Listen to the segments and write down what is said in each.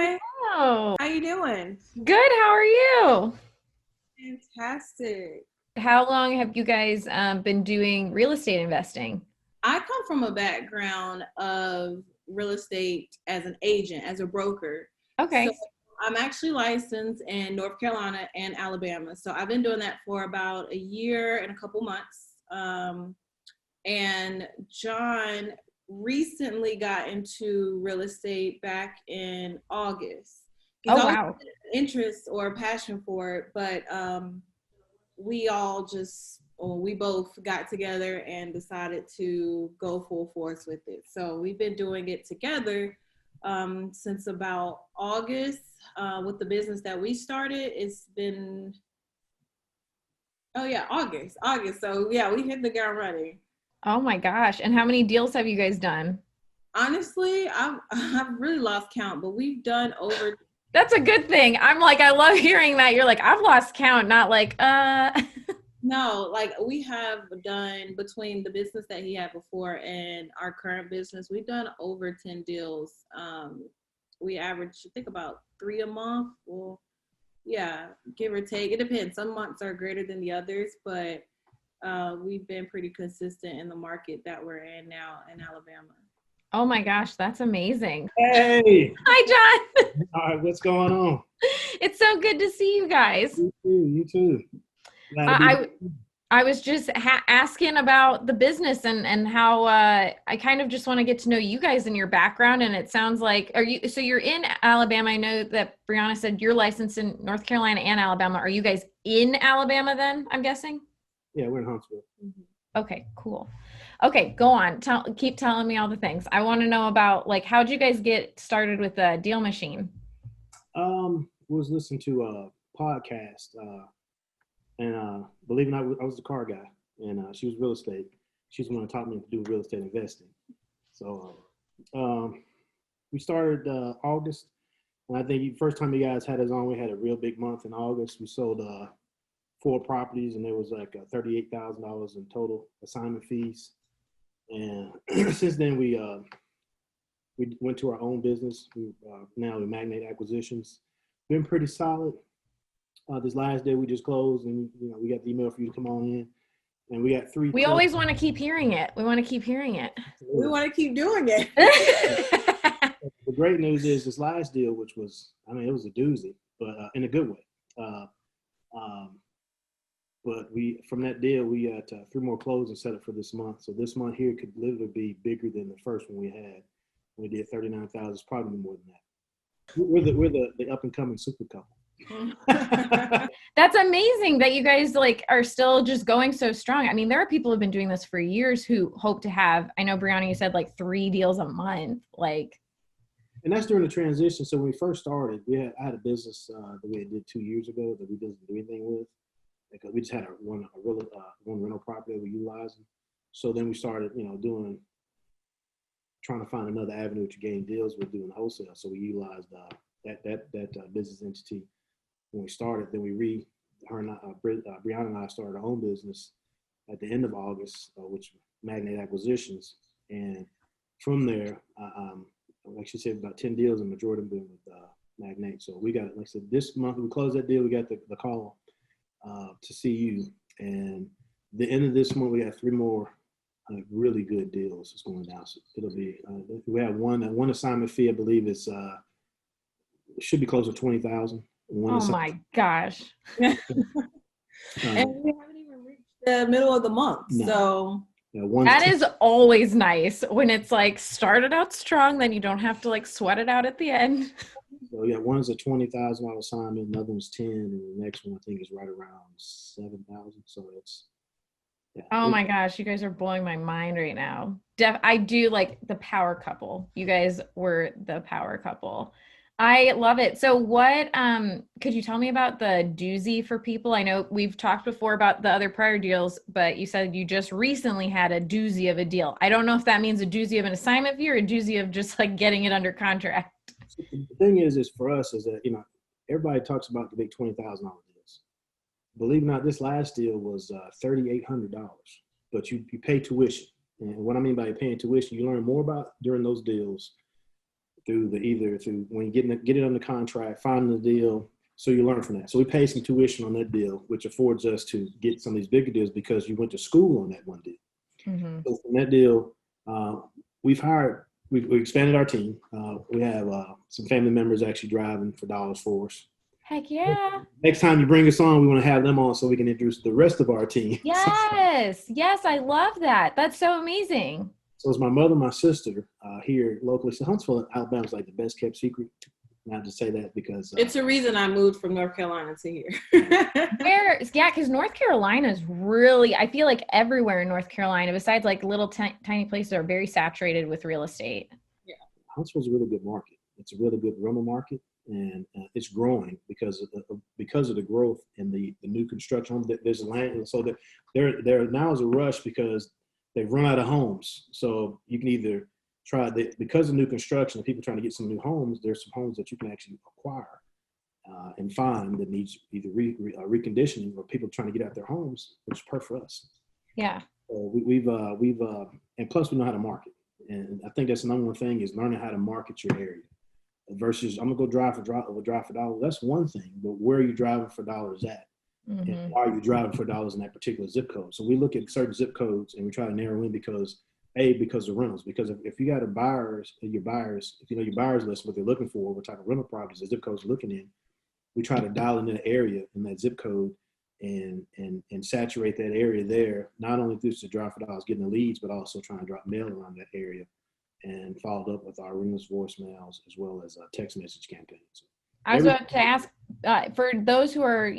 Hi, Oh, how you doing? good. How are you? Fantastic. How long have you guys been doing real estate investing? I come from a background of real estate as an agent, as a broker. So Okay. I'm actually licensed in North Carolina and Alabama. So I've been doing that for about a year and a couple months. And John recently got into real estate back in August. He's Oh, always wow. had an interest or a passion for it, but we all just we both got together and decided to go full force with it. So we've been doing it together since about August with the business that we started. It's been August. So yeah, we hit the ground running. Oh my gosh. And how many deals have you guys done? Honestly, I've really lost count, but we've done over. That's a good thing. I'm like, I love hearing that. You're like, I've lost count, not like, No, like we have done between the business that he had before and our current business, we've done over 10 deals. We average, I think, about three a month. Well, yeah, give or take. It depends. Some months are greater than the others, but we've been pretty consistent in the market that we're in now in Alabama. oh my gosh, that's amazing. Hey, Hi, John. all right, what's going on? It's so good to see you guys. You too, you too. Glad to be I I was just asking about the business and how I kind of just want to get to know you guys and your background. And it sounds like, you're in Alabama. I know that Briana said you're licensed in North Carolina and Alabama. Are you guys in Alabama then, I'm guessing? Yeah, we're in Huntsville. Mhm. Okay, cool. Okay, go on. Keep telling me all the things. I want to know about like, how'd you guys get started with the DealMachine? Was listening to a podcast, and believe it or not, I was the car guy, and she was real estate. She's the one that taught me to do real estate investing. So we started August, and I think the first time you guys had us on, we had a real big month in August. We sold four properties, and there was like $38,000 in total assignment fees. And since then, we went to our own business. We now we Magnate Acquisitions. Been pretty solid. This last day we just closed, and we got the email for you to come on in, and we got three. We always want to keep hearing it. We want to keep hearing it. We want to keep doing it. The great news is this last deal, which was, I mean, it was a doozy, but in a good way. But we, from that deal, we got three more closings set up for this month. So this month here could literally be bigger than the first one we had. We did 39,000. It's probably more than that. We're the up and coming super couple. That's amazing that you guys like are still just going so strong. I mean, there are people who've been doing this for years who hope to have, I know Briana, you said like 3 deals a month, like. And that's during the transition. So when we first started, I had a business that we did 2 years ago that we didn't do anything with. Because we just had one rental property that we utilizing. So then we started, trying to find another avenue to gain deals with doing wholesale. So we utilized that business entity when we started. Then Brianna and I started our own business at the end of August, which Magnate Acquisitions. And from there, like she said, about 10 deals, and majority of them with Magnate. So we got, like I said, this month we closed that deal. We got the call to see you, and the end of this month we have 3 more really good deals that's going down. So it'll be we have one assignment fee, I believe it's it should be close to 20,000. Oh my gosh. And we haven't even reached the middle of the month. No. So that is always nice when it's like started out strong, then you don't have to like sweat it out at the end. So yeah, one is a $20,000 assignment, another one's 10, and the next one I think is right around 7,000. So it's oh my gosh, you guys are blowing my mind right now. I do like the power couple. You guys were the power couple. I love it. So what could you tell me about the Doozy for people? I know we've talked before about the other prior deals, but you said you just recently had a doozy of a deal. I don't know if that means a doozy of an assignment fee or a doozy of just like getting it under contract. The thing is for us is that everybody talks about the big $20,000 deals. Believe it or not, this last deal was $3,800, but you pay tuition. And what I mean by paying tuition, you learn more about during those deals through when you get it under contract, finding the deal. So you learn from that. So we pay some tuition on that deal, which affords us to get some of these bigger deals because you went to school on that one deal. Mm-hmm. So from that deal, we've expanded our team. We have some family members actually driving for dollars for us. Heck yeah. Next time you bring us on, we want to have them on so we can introduce the rest of our team. Yes. Yes. I love that. That's so amazing. So it's my mother, my sister here locally. So Huntsville, Alabama is like the best kept secret. Not to say that because it's a reason I moved from North Carolina to here. Because North Carolina is really, I feel like everywhere in North Carolina, besides like little tiny places, are very saturated with real estate. Yeah, Huntsville's a really good market. It's a really good rental market, and it's growing because of the growth in the new construction. There's land, so that there now is a rush because they've run out of homes. So you can either because of new construction, people trying to get some new homes. There's some homes that you can actually acquire and find that needs either reconditioning or people trying to get out their homes, which is perfect for us. Yeah. So and plus we know how to market, and I think that's the number one thing is learning how to market your area. Versus I'm gonna go drive for dollars. That's one thing, but where are you driving for dollars at? Mm-hmm. And why are you driving for dollars in that particular zip code? So we look at certain zip codes and we try to narrow in because of rentals. Because if you got your buyers, if you know your buyers list, what they're looking for, what type of rental properties the zip code's looking in, we try to dial in the area in that zip code and saturate that area there. Not only through the drive for dollars, getting the leads, but also trying to drop mail around that area, and followed up with our ringless voicemails as well as text message campaigns. I was about to ask for those who are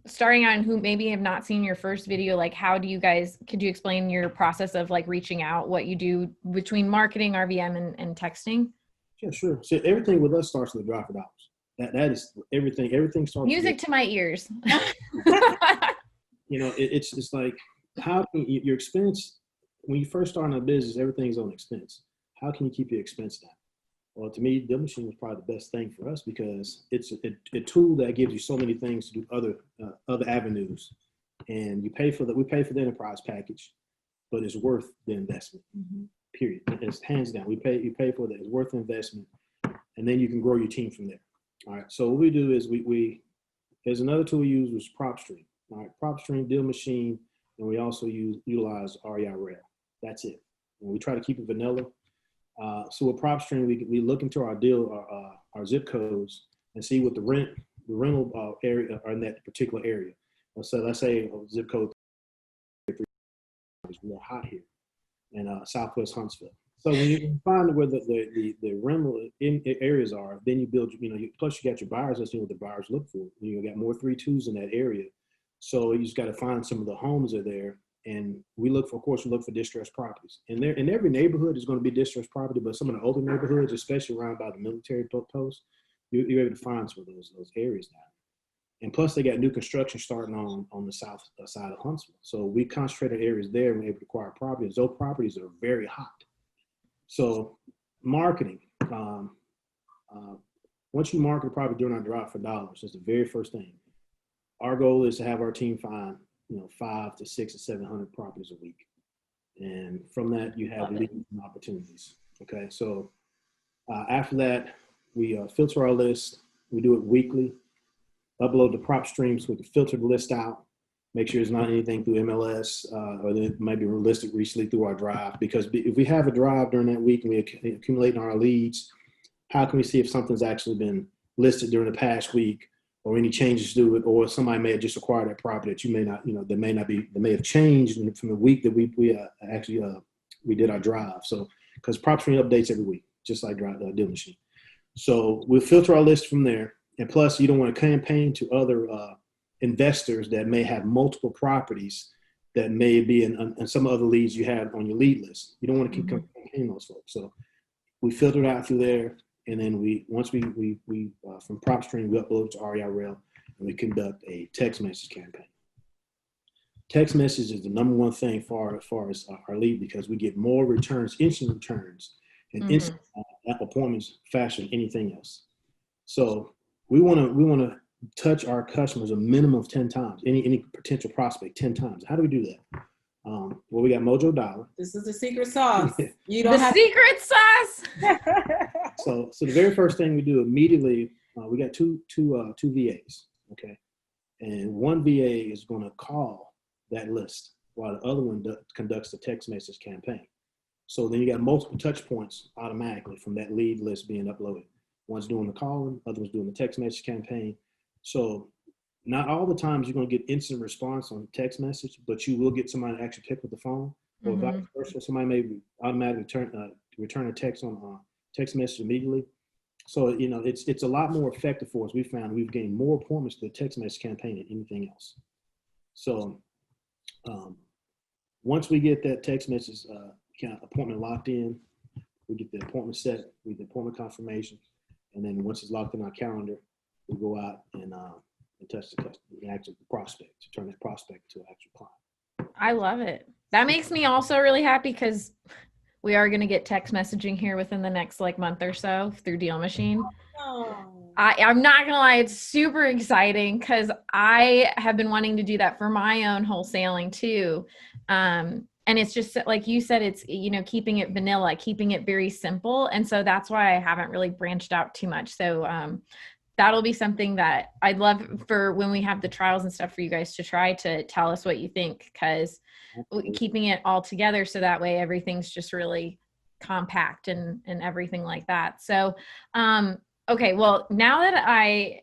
starting out and who maybe have not seen your first video, like could you explain your process of like reaching out, what you do between marketing, RVM and texting? Yeah, sure. So everything with us starts with a drive for dollars. That is everything. Everything starts music to my ears. It's like, how can your expense, when you first start in a business, everything's on expense. How can you keep your expense down? Well, to me, DealMachine was probably the best thing for us because it's a tool that gives you so many things to do other avenues, and we pay for the enterprise package, but it's worth the investment. Mm-hmm. Period. It's hands down. You pay for that. It's worth the investment, and then you can grow your team from there. All right. So what we do is there's another tool we use was PropStream. All right, PropStream, DealMachine, and we also utilize REI Rail. That's it. And we try to keep it vanilla. So with PropStream, we look into our zip codes and see what the rental area are in that particular area. So let's say a zip code is more hot here in Southwest Huntsville. So when you find where the rental areas are, then you build, plus you got your buyers. Let's see what the buyers look for. You got more 3-2s in that area. So you just got to find some of the homes are there. And we look for distressed properties. And there, in every neighborhood is going to be distressed property, but some of the older neighborhoods, especially around by the military posts, you're able to find some of those areas now. And plus, they got new construction starting on the south side of Huntsville. So we concentrate on areas there and we're able to acquire properties. Those properties are very hot. So marketing, once you market a property during our drive for dollars, that's the very first thing. Our goal is to have our team find 500 to 600 to 700 properties a week. And from that, you have leads and opportunities. Okay. So after that, we filter our list. We do it weekly, upload the PropStream so we can filter the list out, make sure there's not anything through MLS or that might be listed recently through our drive. Because if we have a drive during that week and we accumulate our leads, how can we see if something's actually been listed during the past week, or any changes to it, or somebody may have just acquired that property that you may not, that may have changed from the week that we did our drive. So, because PropStream updates every week, just like DealMachine. So we'll filter our list from there. And plus, you don't want to campaign to other investors that may have multiple properties that may be in some other leads you have on your lead list. You don't want to keep campaigning those folks. So we filter it out through there. And then once we from PropStream, we upload to REI Rail and we conduct a text message campaign. Text message is the number one thing as far as our lead, because we get more returns, instant returns, and instant appointments faster than anything else. So we want to touch our customers a minimum of 10 times, any potential prospect 10 times. How do we do that? Well, we got Mojo Dollar. This is the secret sauce. You The don't have secret sauce. So the very first thing we do immediately, we got two VAs, okay, and one VA is going to call that list while the other one conducts the text message campaign. So then you got multiple touch points automatically from that lead list being uploaded. One's doing the calling, other one's doing the text message campaign. So not all the times you're going to get instant response on text message, but you will get somebody to actually pick up the phone, or vice versa. Somebody may automatically return a text on text message immediately. So, you know, it's a lot more effective for us. We found we've gained more appointments to the text message campaign than anything else. So once we get that text message appointment locked in, we get the appointment set, we get the appointment confirmation, and then once it's locked in our calendar, we go out and touch the customer, the actual prospect, to turn that prospect into an actual client. I love it. That makes me also really happy because we are going to get text messaging here within the next month or so through DealMachine. Oh. I'm not going to lie. It's super exciting because I have been wanting to do that for my own wholesaling too. And it's just like you said, it's, you know, keeping it vanilla, keeping it very simple. And so that's why I haven't really branched out too much. So that'll be something that I'd love for when we have the trials and stuff for you guys to try to tell us what you think, because keeping it all together so that way everything's just really compact and everything like that. So, okay, well, now that I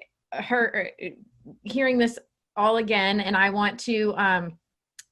hearing this all again, and I want to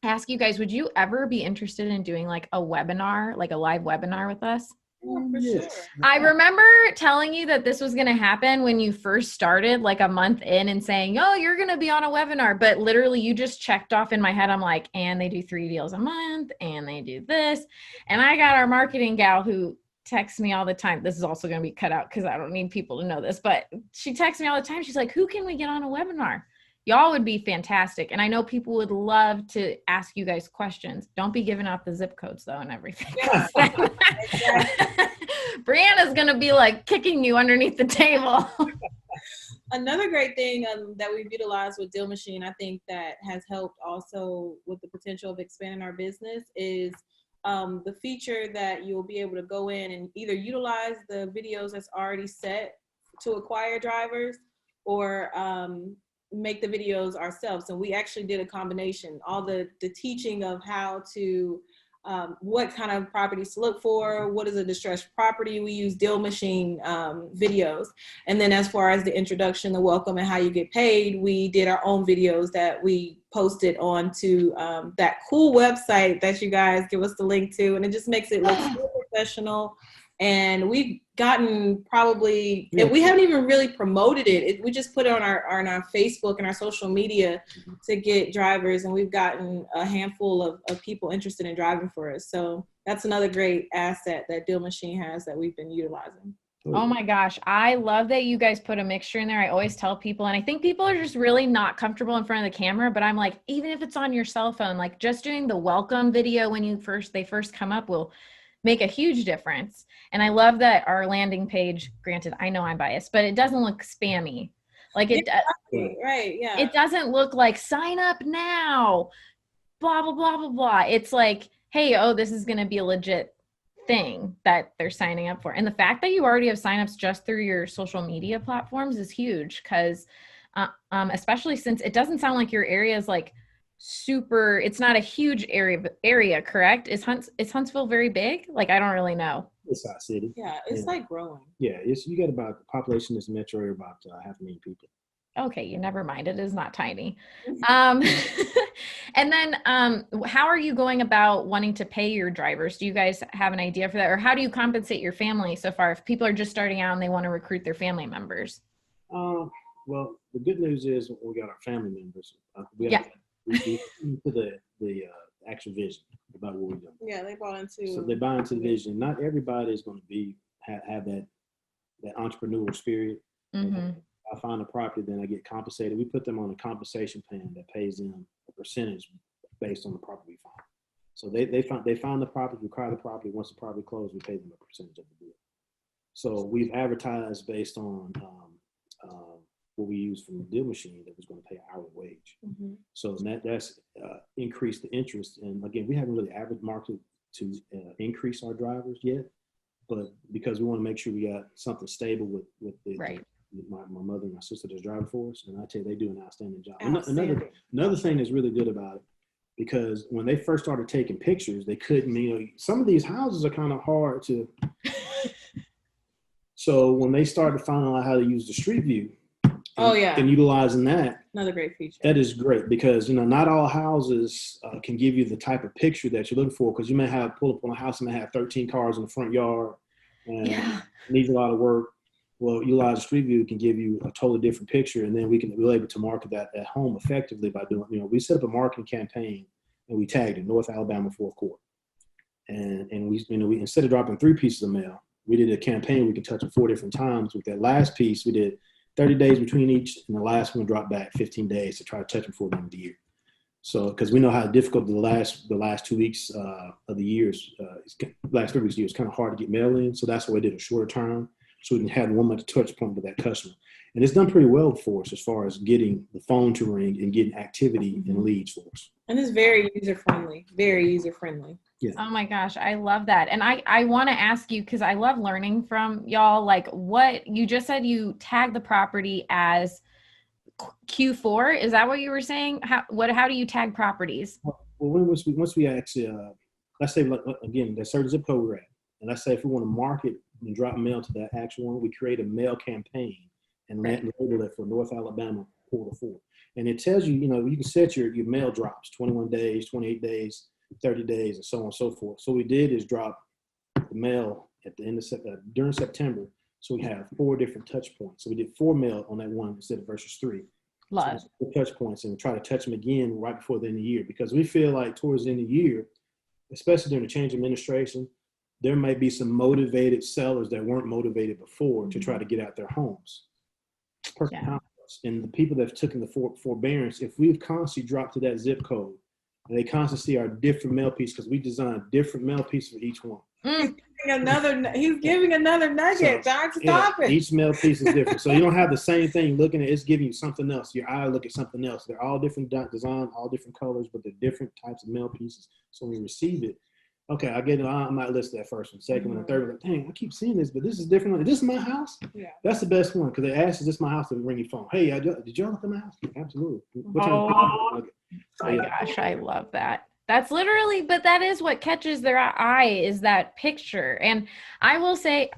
ask you guys, would you ever be interested in doing a webinar, a live webinar with us? Oh, for sure. I remember telling you that this was going to happen when you first started, a month in, and saying, oh, you're going to be on a webinar. But literally you just checked off in my head. I'm like, and they do 3 deals a month and they do this. And I got our marketing gal who texts me all the time. This is also going to be cut out because I don't need people to know this, but she texts me all the time. She's like, who can we get on a webinar? Y'all would be fantastic. And I know people would love to ask you guys questions. Don't be giving out the zip codes though and everything. Briana's going to be kicking you underneath the table. Another great thing that we've utilized with DealMachine, I think that has helped also with the potential of expanding our business, is the feature that you'll be able to go in and either utilize the videos that's already set to acquire drivers, or make the videos ourselves. And we actually did a combination, all the teaching of how to, what kind of properties to look for, what is a distressed property. We use DealMachine videos. And then as far as the introduction, the welcome, and how you get paid, we did our own videos that we posted onto that cool website that you guys give us the link to. And it just makes it look so professional. And we've gotten probably, and we haven't even really promoted it. We just put it on our Facebook and our social media to get drivers. And we've gotten a handful of people interested in driving for us. So that's another great asset that DealMachine has that we've been utilizing. Oh my gosh. I love that you guys put a mixture in there. I always tell people, and I think people are just really not comfortable in front of the camera, but I'm like, even if it's on your cell phone, just doing the welcome video when they first come up will make a huge difference. And I love that our landing page, granted, I know I'm biased, but it doesn't look spammy. Right, yeah. It doesn't look like sign up now, blah, blah, blah, blah, blah. It's like, hey, oh, this is going to be a legit thing that they're signing up for. And the fact that you already have signups just through your social media platforms is huge, because especially since it doesn't sound like your area is super, it's not a huge area, correct? Is Huntsville very big? I don't really know. It's our city. Yeah, it's growing. Yeah, you got about the population in this metro area about 500,000 people. Okay, you never mind. It is not tiny. And then how are you going about wanting to pay your drivers? Do you guys have an idea for that? Or how do you compensate your family so far if people are just starting out and they want to recruit their family members? Well, the good news is we got our family members. We put the actual vision about what we're doing. Yeah, they bought into. So they buy into the vision. Not everybody is going to have that entrepreneurial spirit. Mm-hmm. I find a property, then I get compensated. We put them on a compensation plan that pays them a percentage based on the property we find. So they find the property, we acquire the property. Once the property closes, we pay them a percentage of the deal. So we've advertised based on what we use from DealMachine that was going to pay an hourly wage. Mm-hmm. So that's increase the interest. And again, we haven't really marketed to increase our drivers yet, but because we want to make sure we got something stable with my mother and my sister that's driving for us, and I tell you, they do an outstanding job. Another thing that's really good about it, because when they first started taking pictures, they couldn't, some of these houses are kind of hard to. So when they started finding out how to use the Street View, and utilizing that, another great feature. That is great, because not all houses can give you the type of picture that you're looking for, because you may pull up on a house and may have 13 cars in the front yard and needs a lot of work. Well, utilize the Street View can give you a totally different picture, and then we're able to market that at home effectively by doing, we set up a marketing campaign and we tagged it North Alabama Fourth Quarter, and we instead of dropping 3 pieces of mail, we did a campaign we could touch it 4 different times. With that last piece, we did 30 days between each, and the last one dropped back 15 days to try to touch them before the end of the year. So, because we know how difficult the last 2 weeks of the years, last 3 weeks of the year, it's kind of hard to get mail in. So that's why we did a shorter term, so we can have one month touch point with that customer. And it's done pretty well for us as far as getting the phone to ring and getting activity and leads for us. And it's very user-friendly, very user-friendly. Yeah. Oh my gosh, I love that. And I want to ask you, because I love learning from y'all, like what you just said, you tag the property as Q4. Is that what you were saying? How do you tag properties? Well, once we actually, let's say, again, that certain zip code we're at, and let's say if we want to market and drop mail to that actual one, we create a mail campaign and label it for North Alabama Quarter 4. And it tells you, you can set your mail drops, 21 days, 28 days, 30 days, and so on and so forth. So what we did is drop the mail at the end of during September. So we have 4 different touch points. So we did 4 mail on that one instead of versus 3. Love. So 4 touch points, and try to touch them again right before the end of the year, because we feel like towards the end of the year, especially during the change of administration, there might be some motivated sellers that weren't motivated before to try to get out their homes. Perfect time for us. And the people that have taken the forbearance, if we've constantly dropped to that zip code, and they constantly see our different mail piece, because we designed different mail pieces for each one. He's giving another nugget. Stop it. Each mail piece is different. So you don't have the same thing looking at it. It's giving you something else. Your eye look at something else. They're all different design, all different colors, but they're different types of mail pieces. So when we receive it, okay, I get it. I might list that first one, second one, and third one. Like, dang, I keep seeing this, but this is different. Like, this is my house? Yeah. That's the best one, because they ask, is this my house? To ring your phone. Hey, did y'all look at my house? Absolutely. Oh my gosh, I love that. That's literally, but that is what catches their eye, is that picture. And I will say,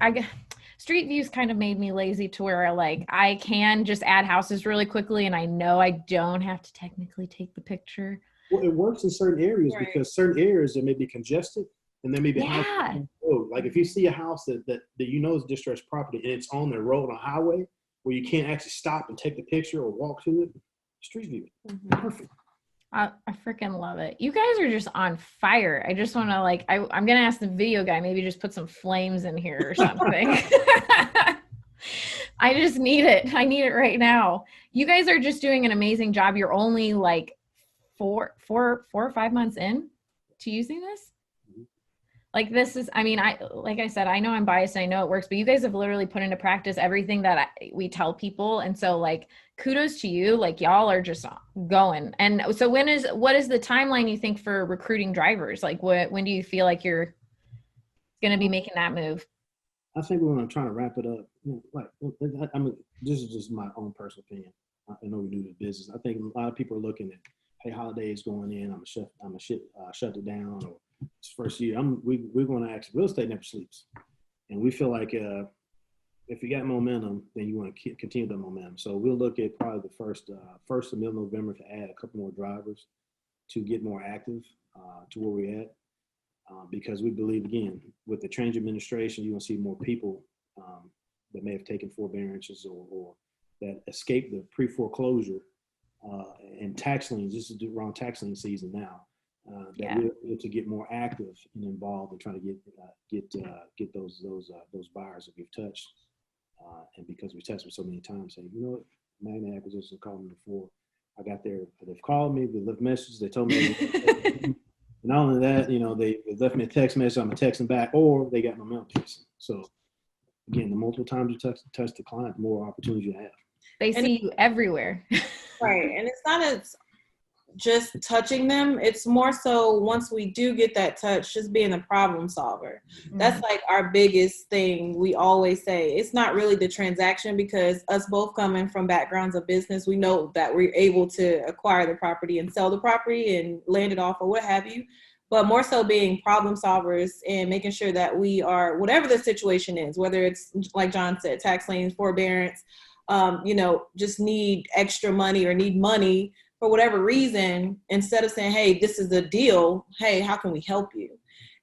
Street Views kind of made me lazy to where I can just add houses really quickly, and I know I don't have to technically take the picture. Well, it works in certain areas, because certain areas that may be congested, and there may be houses on the road. Like if you see a house that is distressed property, and it's on the road on a highway where you can't actually stop and take the picture or walk to it, Street View, perfect. I freaking love it. You guys are just on fire. I just want to I'm going to ask the video guy, maybe just put some flames in here or something. I just need it. I need it right now. You guys are just doing an amazing job. You're only 4 or 5 months in to using this. This is, like I said, I know I'm biased and I know it works, but you guys have literally put into practice everything that we tell people. And so kudos to you. Y'all are just going. And so what is the timeline you think for recruiting drivers? When do you feel like you're going to be making that move? I think we're going to try to wrap it up. This is just my own personal opinion. I know we do the business. I think a lot of people are looking at, hey, holidays going in, I'm gonna shut it down, or it's first year. We're going to actually, real estate never sleeps, and we feel like if you got momentum, then you want to continue the momentum. So we'll look at probably the first of middle November to add a couple more drivers to get more active to where we're at, because we believe, again, with the change administration, you're going to see more people that may have taken forbearances or that escaped the pre-foreclosure and tax liens. This is around tax lien season now. That we're able to get more active and involved and trying to get those buyers that we've touched, and because we've touched them so many times, saying, you know what, Magna Acquisition called me before I got there. They've called me, they left messages, they told me, and not only that, they left me a text message, I'm gonna text them back, or they got my mail piece. So again, the multiple times you touch the client, the more opportunities you have. They see you everywhere. Right, and it's not just touching them. It's more so once we do get that touch, just being a problem solver. That's like our biggest thing. We always say it's not really the transaction, because us both coming from backgrounds of business, we know that we're able to acquire the property and sell the property and land it off or what have you. But more so being problem solvers and making sure that we are, whatever the situation is, whether it's like John said, tax liens, forbearance, just need extra money or need money for whatever reason, instead of saying, hey, this is a deal, hey, how can we help you?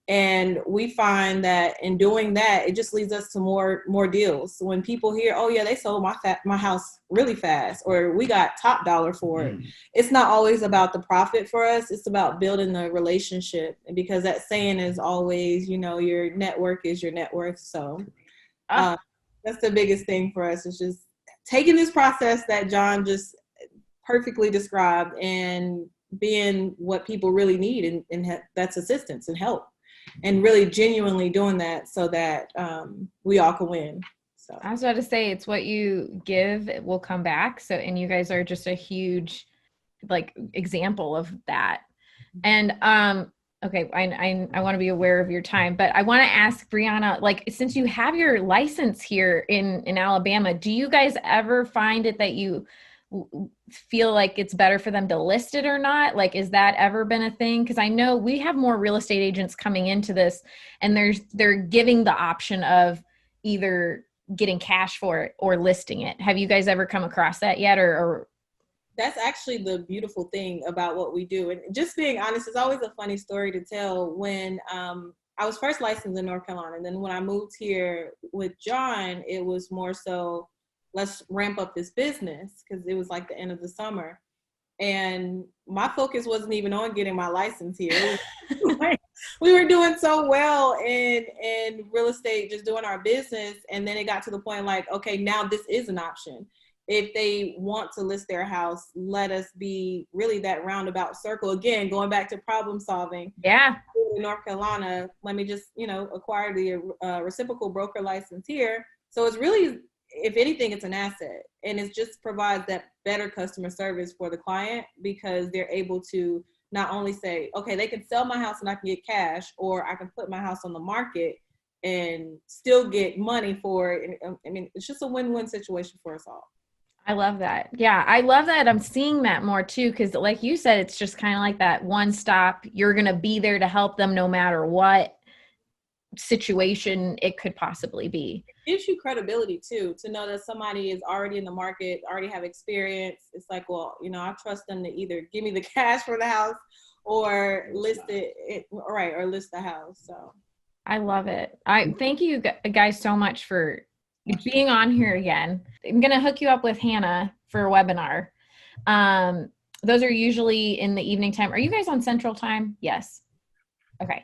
And we find that in doing that, it just leads us to more deals. So when people hear, oh yeah, they sold my house really fast, or we got top dollar for it, it's not always about the profit for us. It's about building the relationship. And because that saying is always, your network is your net worth. So that's the biggest thing for us. It's just taking this process that John just perfectly described and being what people really need, and that's assistance and help, and really genuinely doing that so that we all can win. So I was about to say, it's what you give, it will come back. So, and you guys are just a huge example of that. And okay, I want to be aware of your time, but I want to ask Briana, since you have your license here in Alabama, do you guys ever find it that you feel like it's better for them to list it or not? Is that ever been a thing? Because I know we have more real estate agents coming into this, and they're giving the option of either getting cash for it or listing it. Have you guys ever come across that yet, or? That's actually the beautiful thing about what we do. And just being honest, it's always a funny story to tell. When I was first licensed in North Carolina, and then when I moved here with John, it was more so, let's ramp up this business, because it was like the end of the summer. And my focus wasn't even on getting my license here. We were doing so well in real estate, just doing our business. And then it got to the point okay, now this is an option. If they want to list their house, let us be really that roundabout circle. Again, going back to problem solving. Yeah. In North Carolina, let me just, acquire the reciprocal broker license here. So it's really, if anything, it's an asset, and it just provides that better customer service for the client, because they're able to not only say, okay, they can sell my house and I can get cash, or I can put my house on the market and still get money for it. And, it's just a win-win situation for us all. I love that. Yeah, I love that. I'm seeing that more too, because like you said, it's just kind of like that one stop. You're going to be there to help them no matter what situation it could possibly be. It gives you credibility too, to know that somebody is already in the market, already have experience. It's like, well, I trust them to either give me the cash for the house or list it right, or list the house. So I love it. I thank you guys so much for being on here again. I'm going to hook you up with Hannah for a webinar. Those are usually in the evening time. Are you guys on Central Time? Yes. Okay.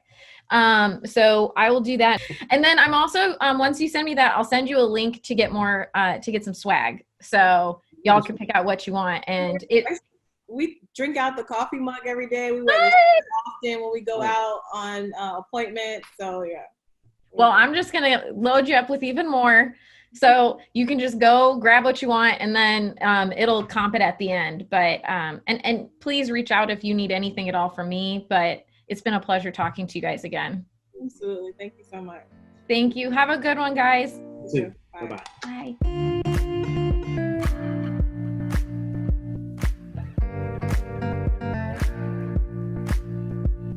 So I will do that. And then I'm also, once you send me that, I'll send you a link to get more, to get some swag. So y'all can pick out what you want. And we drink out the coffee mug every day. We wear this often when we go out on appointments. So yeah. Well, I'm just going to load you up with even more. So you can just go grab what you want, and then it'll comp it at the end. But and please reach out if you need anything at all from me. But it's been a pleasure talking to you guys again. Absolutely. Thank you so much. Thank you. Have a good one, guys. Bye-bye. Bye.